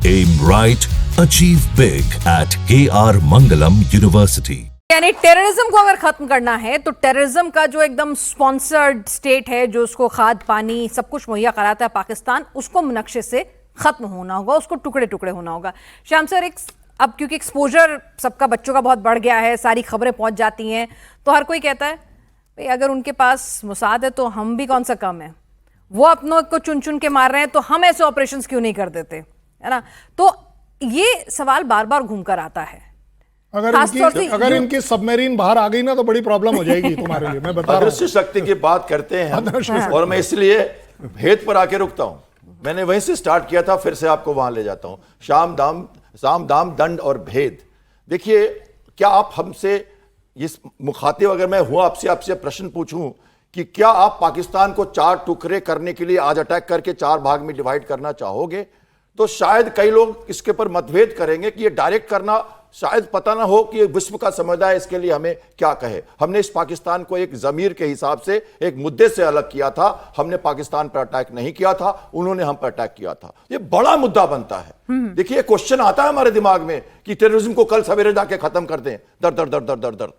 Aim right, achieve big at KR Mangalam University. यानी terrorism को अगर खत्म करना है तो टेररिज्म का जो एकदम स्पॉन्सर्ड स्टेट है, जो उसको खाद पानी सब कुछ मुहैया कराता है पाकिस्तान, उसको नक्शे से खत्म होना होगा, उसको टुकड़े टुकड़े होना होगा। श्याम सर, अब क्योंकि एक्सपोजर सबका बच्चों का बहुत बढ़ गया है, सारी खबरें पहुंच जाती हैं, तो हर कोई कहता है भाई अगर उनके पास मुसाद है तो हम भी कौन सा कम है, वो अपनों को चुन चुन के मार रहे हैं तो हम ऐसे ऑपरेशंस क्यों नहीं कर देते, है ना। तो ये सवाल बार बार घूम कर आता है। अगर इनकी सबमरीन बाहर आ गई ना तो बड़ी प्रॉब्लम हो जाएगी तुम्हारे लिए, मैं बता रहा हूं। अदृश्य शक्ति की बात करते हैं हम, और मैं इसलिए भेद पर आके रुकता हूं। मैंने वहीं से स्टार्ट किया था, फिर से आपको वहां ले जाता हूं। साम दाम दंड और भेद। देखिए, क्या आप हमसे इस मुखातिब, अगर मैं हूं आपसे प्रश्न पूछूं कि क्या आप पाकिस्तान को 4 टुकड़े करने के लिए आज अटैक करके 4 भाग में डिवाइड करना चाहोगे, तो शायद कई लोग इसके पर मतभेद करेंगे कि ये डायरेक्ट करना शायद पता ना हो कि विश्व का समुदाय इसके लिए हमें क्या कहे। हमने इस पाकिस्तान को एक जमीर के हिसाब से एक मुद्दे से अलग किया था। हमने पाकिस्तान पर अटैक नहीं किया था, उन्होंने हम पर अटैक किया था। ये बड़ा मुद्दा बनता है। देखिए, क्वेश्चन आता है हमारे दिमाग में कि टेररिज्म को कल सवेरे जाके खत्म कर दें, दर दर दर दर दर दर।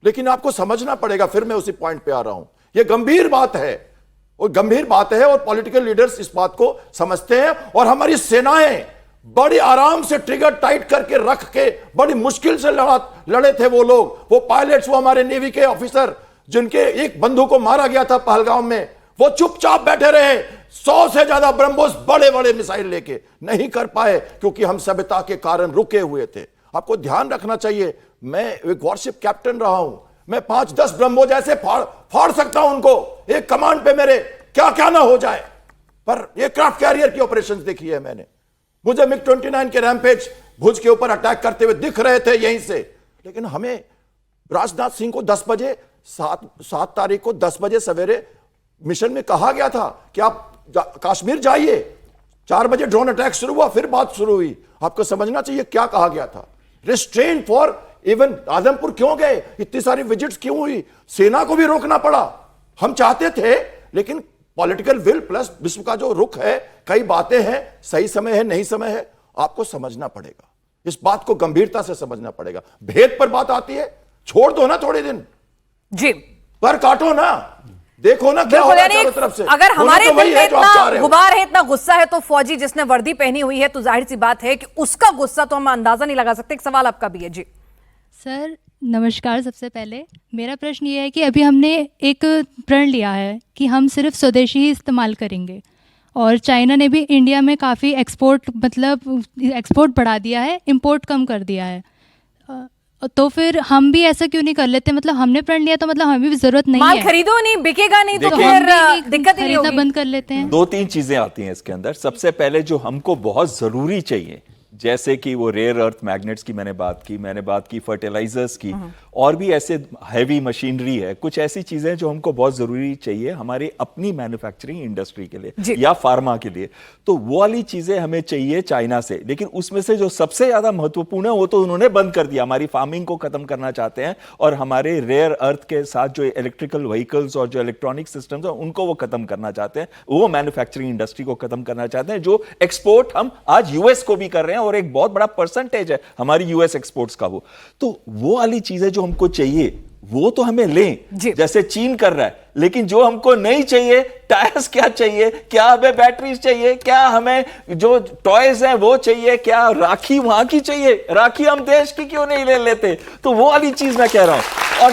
लेकिन आपको समझना पड़ेगा, फिर मैं उसी पॉइंट पे आ रहा हूं, यह गंभीर बात है और गंभीर बात है, और पॉलिटिकल लीडर्स इस बात को समझते हैं। और हमारी सेनाएं बड़ी आराम से ट्रिगर टाइट करके रख के बड़ी मुश्किल से लड़े थे वो लोग, वो पायलट्स, वो हमारे नेवी के ऑफिसर जिनके एक बंधु को मारा गया था पहलगाम में, वो चुपचाप बैठे रहे। 100 से ज्यादा ब्रह्मोस बड़े बड़े मिसाइल लेके नहीं कर पाए, क्योंकि हम सभ्यता के कारण रुके हुए थे। आपको ध्यान रखना चाहिए, मैं एक वॉरशिप कैप्टन रहा हूं, मैं 5-10 ब्रह्मोस ऐसे फाड़ सकता हूं उनको एक कमांड पे, मेरे क्या क्या ना हो जाए। पर ये क्राफ्ट कैरियर की ऑपरेशंस देखी है मैंने। मुझे MiG-29 के रैमपेज भुज के ऊपर अटैक करते हुए दिख रहे थे यहीं से, लेकिन हमें राजनाथ सिंह को 10 बजे 7 तारीख को 10 बजे सवेरे मिशन में कहा गया था कि आप कश्मीर जाइए। 4 बजे ड्रोन अटैक शुरू हुआ, फिर बात शुरू हुई। आपको समझना चाहिए क्या कहा गया था। रिस्ट्रेन फॉर इवन आदमपुर क्यों गए, इतनी सारी विजिट्स क्यों हुई, सेना को भी रोकना पड़ा। हम चाहते थे, लेकिन पॉलिटिकल विल प्लस विश्व का जो रुख है, कई बातें हैं, सही समय है नहीं समय है, आपको समझना पड़ेगा। इस बात को गंभीरता से समझना पड़ेगा। भेद पर बात आती है, छोड़ दो ना थोड़े दिन जी, पर काटो ना, देखो ना क्या हो रहा है चारों तरफ से। अगर हमारे दिल में इतना गुबार है, इतना गुस्सा है, तो फौजी जिसने वर्दी पहनी हुई है, तो जाहिर सी बात है कि उसका गुस्सा तो हम अंदाजा नहीं लगा सकते। एक सवाल आपका भी है जी। सर नमस्कार। सबसे पहले मेरा प्रश्न ये है कि अभी हमने एक प्रण लिया है कि हम सिर्फ स्वदेशी ही इस्तेमाल करेंगे, और चाइना ने भी इंडिया में काफ़ी एक्सपोर्ट बढ़ा दिया है, इंपोर्ट कम कर दिया है। तो फिर हम भी ऐसा क्यों नहीं कर लेते? मतलब हमने प्रण लिया तो मतलब हमें भी जरूरत नहीं माल है, खरीदो नहीं, बिकेगा नहीं तो फिर दिक्कत ही नहीं होगी। बंद कर लेते हैं। 2-3 चीजें आती हैं इसके अंदर। सबसे पहले जो हमको बहुत जरूरी चाहिए, जैसे कि वो रेयर अर्थ मैग्नेट्स की मैंने बात की फर्टिलाइजर्स की, और भी ऐसे हैवी मशीनरी है, कुछ ऐसी चीजें जो हमको बहुत जरूरी चाहिए हमारी अपनी मैन्युफैक्चरिंग इंडस्ट्री के लिए या फार्मा के लिए। तो वो वाली चीजें हमें चाहिए चाइना से, लेकिन उसमें से जो सबसे ज्यादा महत्वपूर्ण है वो तो उन्होंने बंद कर दिया। हमारी फार्मिंग को खत्म करना चाहते हैं, और हमारे रेयर अर्थ के साथ जो इलेक्ट्रिकल व्हीकल्स और जो इलेक्ट्रॉनिक सिस्टम्स है उनको वो खत्म करना चाहते हैं। वो मैन्युफैक्चरिंग इंडस्ट्री को खत्म करना चाहते हैं, जो एक्सपोर्ट हम आज यूएस को भी कर रहे हैं, और एक बहुत बड़ा परसेंटेज है हमारी यूएस एक्सपोर्ट्स का। तो वो वाली चीजें जो हमको चाहिए वो तो हमें लें, जैसे चीन कर रहा है। लेकिन जो हमको नहीं चाहिए, टायर्स क्या चाहिए, क्या हमें बैटरीज चाहिए, क्या हमें जो टॉयज हैं वो चाहिए, क्या राखी वहां की चाहिए, राखी हम देश की क्यों नहीं ले लेते? तो वो वाली चीज मैं कह रहा हूं। और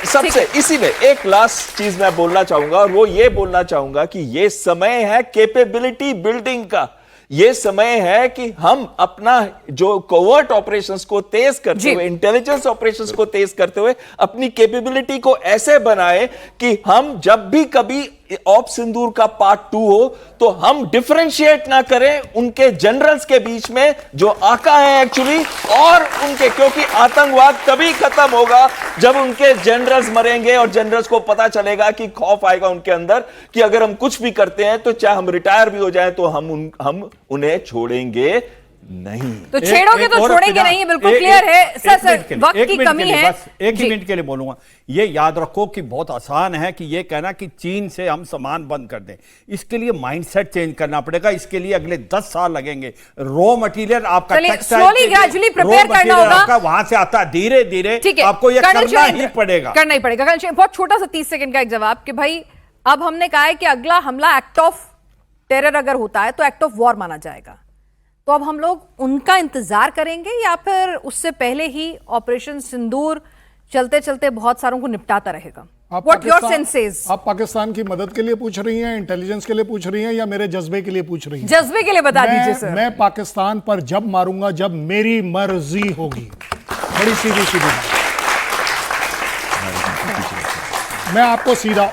सबसे इसी में एक लास्ट चीज मैं बोलना चाहूंगा, और वो ये बोलना चाहूंगा कि ये समय है कैपेबिलिटी बिल्डिंग का। ये समय है कि हम अपना जो कोवर्ट ऑपरेशंस को तेज करते हुए, इंटेलिजेंस ऑपरेशंस को तेज करते हुए अपनी कैपेबिलिटी को ऐसे बनाए कि हम जब भी कभी ऑप सिंदूर का पार्ट 2 हो तो हम डिफरेंशिएट ना करें उनके जनरल्स के बीच में जो आका है एक्चुअली, और उनके, क्योंकि आतंकवाद तभी खत्म होगा जब उनके जनरल्स मरेंगे, और जनरल्स को पता चलेगा कि खौफ आएगा उनके अंदर कि अगर हम कुछ भी करते हैं तो चाहे हम रिटायर भी हो जाएं तो हम उन्हें छोड़ेंगे नहीं। तो छेड़ोगे तो छोड़ेंगे नहीं, बिल्कुल क्लियर है सर। वक्त की कमी है, बस एक ही मिनट के लिए बोलूंगा। ये याद रखो कि बहुत आसान है कि ये कहना कि चीन से हम सामान बंद कर दें, इसके लिए माइंडसेट चेंज करना पड़ेगा, इसके लिए अगले 10 साल लगेंगे। रॉ मटेरियल आपका स्लोली ग्रेजुअली प्रिपेयर करना होगा, वहां से आता है धीरे धीरे, आपको ये करना ही पड़ेगा, करना ही पड़ेगा। बहुत छोटा सा 30 सेकंड का एक जवाब कि भाई अब हमने कहा है कि अगला हमला एक्ट ऑफ टेरर अगर होता है तो एक्ट ऑफ वॉर माना जाएगा, तो अब हम लोग उनका इंतजार करेंगे या फिर उससे पहले ही ऑपरेशन सिंदूर चलते चलते बहुत सारों को निपटाता रहेगा? What your sense is? आप पाकिस्तान की मदद के लिए पूछ रही हैं, इंटेलिजेंस के लिए पूछ रही हैं, या मेरे जज्बे के लिए पूछ रही हैं? जज्बे के लिए बता दीजिए सर। मैं पाकिस्तान पर जब मारूंगा जब मेरी मर्जी होगी, बड़ी सीधी सीधी बात। मैं आपको सीधा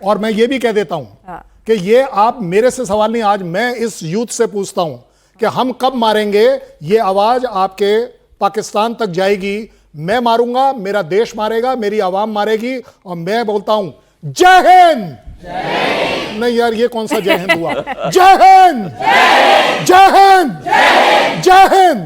और मैं ये भी कह देता हूं कि ये आप मेरे से सवाल नहीं, आज मैं इस यूथ से पूछता हूं कि हम कब मारेंगे, ये आवाज आपके पाकिस्तान तक जाएगी। मैं मारूंगा, मेरा देश मारेगा, मेरी आवाम मारेगी, और मैं बोलता हूं जय हिंद। नहीं यार, ये कौन सा जय हिंद हुआ? जय हिंद, जय हिंद, जय हिंद।